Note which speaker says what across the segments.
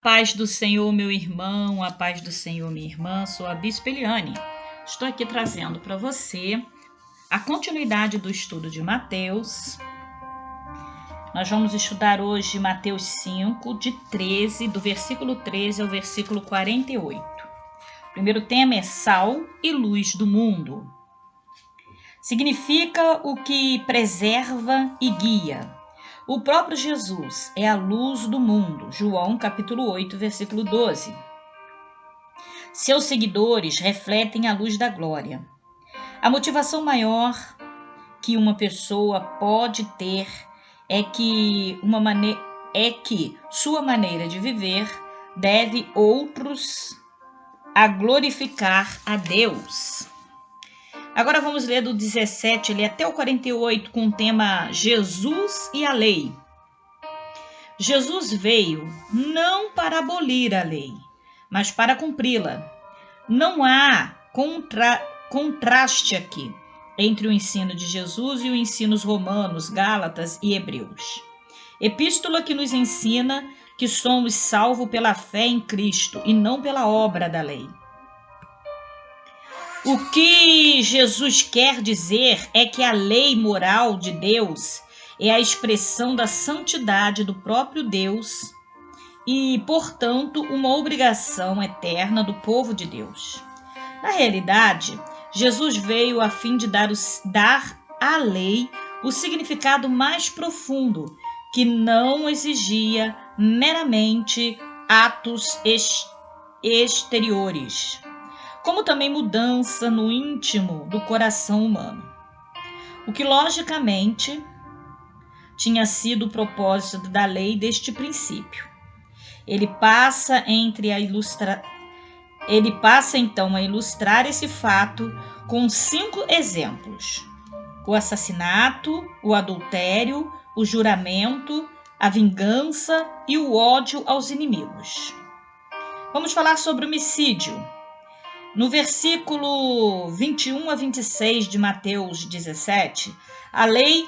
Speaker 1: Paz do Senhor, meu irmão, a paz do Senhor, minha irmã, sou a Bispa Eliane. Estou aqui trazendo para você a continuidade do estudo de Mateus. Nós vamos estudar hoje Mateus 5, do versículo 13 ao versículo 48. O primeiro tema é sal e luz do mundo. Significa o que preserva e guia. O próprio Jesus é a luz do mundo. João capítulo 8, versículo 12. Seus seguidores refletem a luz da glória. A motivação maior que uma pessoa pode ter é que sua maneira de viver deve outros a glorificar a Deus. Agora vamos ler do 17 até o 48 com o tema Jesus e a lei. Jesus veio não para abolir a lei, mas para cumpri-la. Não há contraste aqui entre o ensino de Jesus e os ensinos romanos, gálatas e hebreus. Epístola que nos ensina que somos salvos pela fé em Cristo e não pela obra da lei. O que Jesus quer dizer é que a lei moral de Deus é a expressão da santidade do próprio Deus e, portanto, uma obrigação eterna do povo de Deus. Na realidade, Jesus veio a fim de dar à lei o significado mais profundo, que não exigia meramente atos exteriores, como também mudança no íntimo do coração humano. O que, logicamente, tinha sido o propósito da lei deste princípio. Ele passa então a ilustrar esse fato com 5 exemplos: o assassinato, o adultério, o juramento, a vingança e o ódio aos inimigos. Vamos falar sobre homicídio. No versículo 21 a 26 de Mateus 17, a lei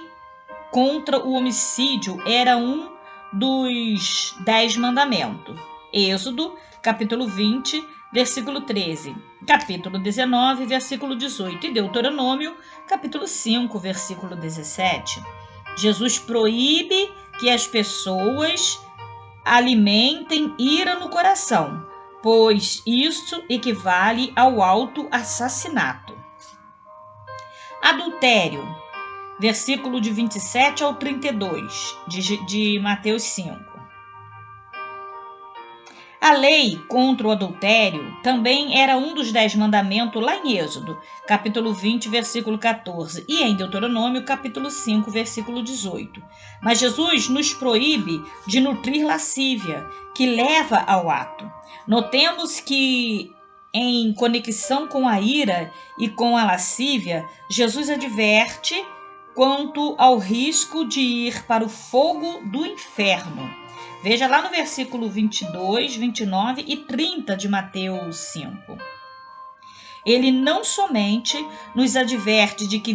Speaker 1: contra o homicídio era um dos 10 mandamentos. Êxodo, capítulo 20, versículo 13. Capítulo 19, versículo 18. E Deuteronômio, capítulo 5, versículo 17. Jesus proíbe que as pessoas alimentem ira no coração, pois isso equivale ao auto-assassinato. Adultério, versículo de 27 ao 32 de Mateus 5. A lei contra o adultério também era um dos 10 mandamentos lá em Êxodo, capítulo 20, versículo 14, e em Deuteronômio, capítulo 5, versículo 18. Mas Jesus nos proíbe de nutrir lascívia, que leva ao ato. Notemos que, em conexão com a ira e com a lascívia, Jesus adverte quanto ao risco de ir para o fogo do inferno. Veja lá no versículo 22, 29 e 30 de Mateus 5. Ele não somente nos adverte de que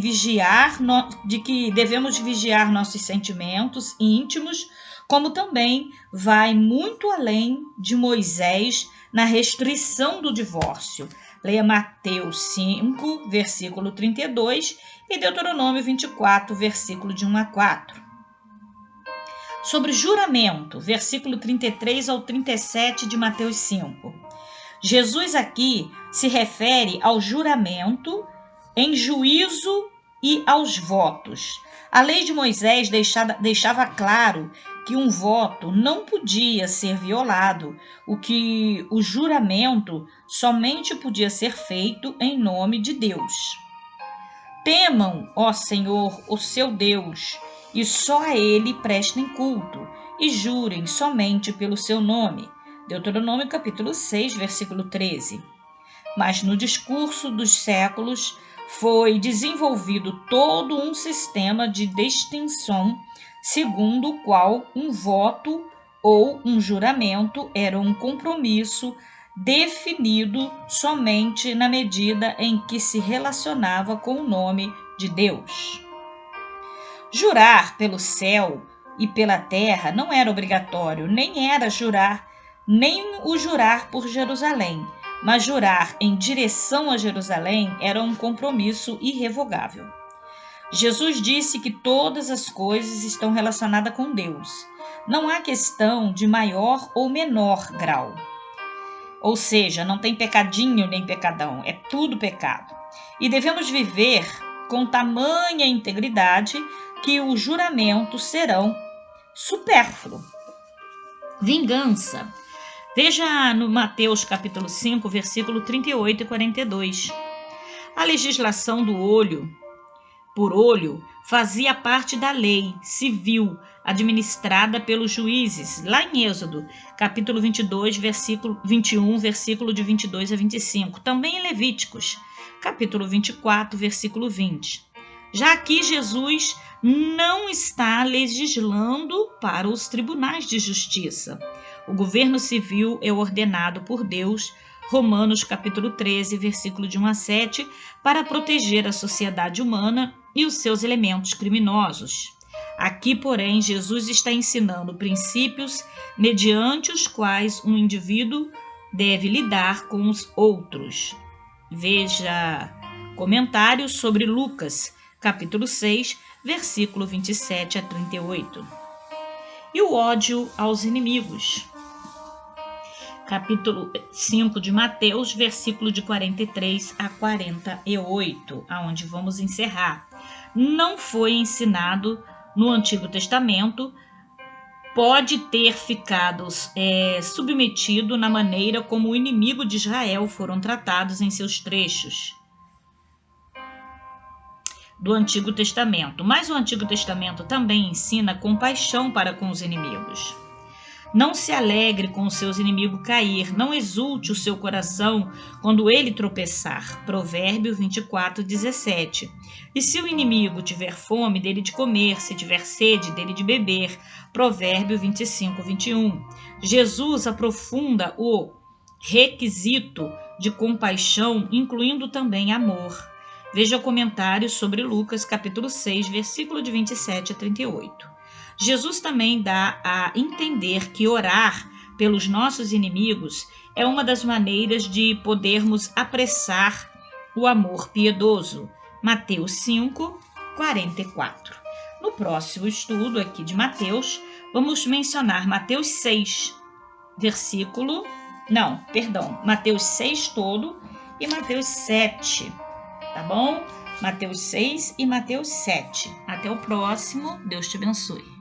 Speaker 1: devemos vigiar nossos sentimentos íntimos, como também vai muito além de Moisés na restrição do divórcio. Leia Mateus 5, versículo 32 e Deuteronômio 24, versículo de 1 a 4. Sobre juramento, versículo 33 ao 37 de Mateus 5. Jesus aqui se refere ao juramento em juízo e aos votos. A lei de Moisés deixava claro que um voto não podia ser violado, o juramento somente podia ser feito em nome de Deus. Temam, ó Senhor, o seu Deus, e só a ele prestem culto, e jurem somente pelo seu nome. Deuteronômio capítulo 6, versículo 13. Mas no discurso dos séculos foi desenvolvido todo um sistema de distinção, segundo o qual um voto ou um juramento era um compromisso definido somente na medida em que se relacionava com o nome de Deus. Jurar pelo céu e pela terra não era obrigatório, nem era jurar nem o jurar por Jerusalém, mas jurar em direção a Jerusalém era um compromisso irrevogável. Jesus disse que todas as coisas estão relacionadas com Deus. Não há questão de maior ou menor grau. Ou seja, não tem pecadinho nem pecadão, é tudo pecado. E devemos viver com tamanha integridade que os juramentos serão supérfluos. Vingança. Veja no Mateus capítulo 5, versículo 38 e 42. A legislação do olho por olho fazia parte da lei civil administrada pelos juízes, lá em Êxodo, capítulo 22, versículo 21, versículo de 22 a 25. Também em Levíticos, capítulo 24, versículo 20. Já aqui Jesus não está legislando para os tribunais de justiça. O governo civil é ordenado por Deus, Romanos capítulo 13, versículo de 1 a 7, para proteger a sociedade humana e os seus elementos criminosos. Aqui, porém, Jesus está ensinando princípios mediante os quais um indivíduo deve lidar com os outros. Veja comentários sobre Lucas, capítulo 6, versículo 27 a 38. E o ódio aos inimigos. Capítulo 5 de Mateus, versículo de 43 a 48, aonde vamos encerrar. Não foi ensinado no Antigo Testamento, pode ter ficado submetido na maneira como o inimigo de Israel foram tratados em seus trechos do Antigo Testamento. Mas o Antigo Testamento também ensina compaixão para com os inimigos. Não se alegre com os seus inimigos cair, não exulte o seu coração quando ele tropeçar. Provérbio 24, 17. E se o inimigo tiver fome, dele de comer, se tiver sede, dele de beber. Provérbio 25, 21. Jesus aprofunda o requisito de compaixão, incluindo também amor. Veja comentários sobre Lucas, capítulo 6, versículo de 27 a 38. Jesus também dá a entender que orar pelos nossos inimigos é uma das maneiras de podermos apressar o amor piedoso. Mateus 5, 44. No próximo estudo aqui de Mateus, vamos mencionar Mateus 6, Mateus 6 todo e Mateus 7, tá bom? Mateus 6 e Mateus 7. Até o próximo. Deus te abençoe.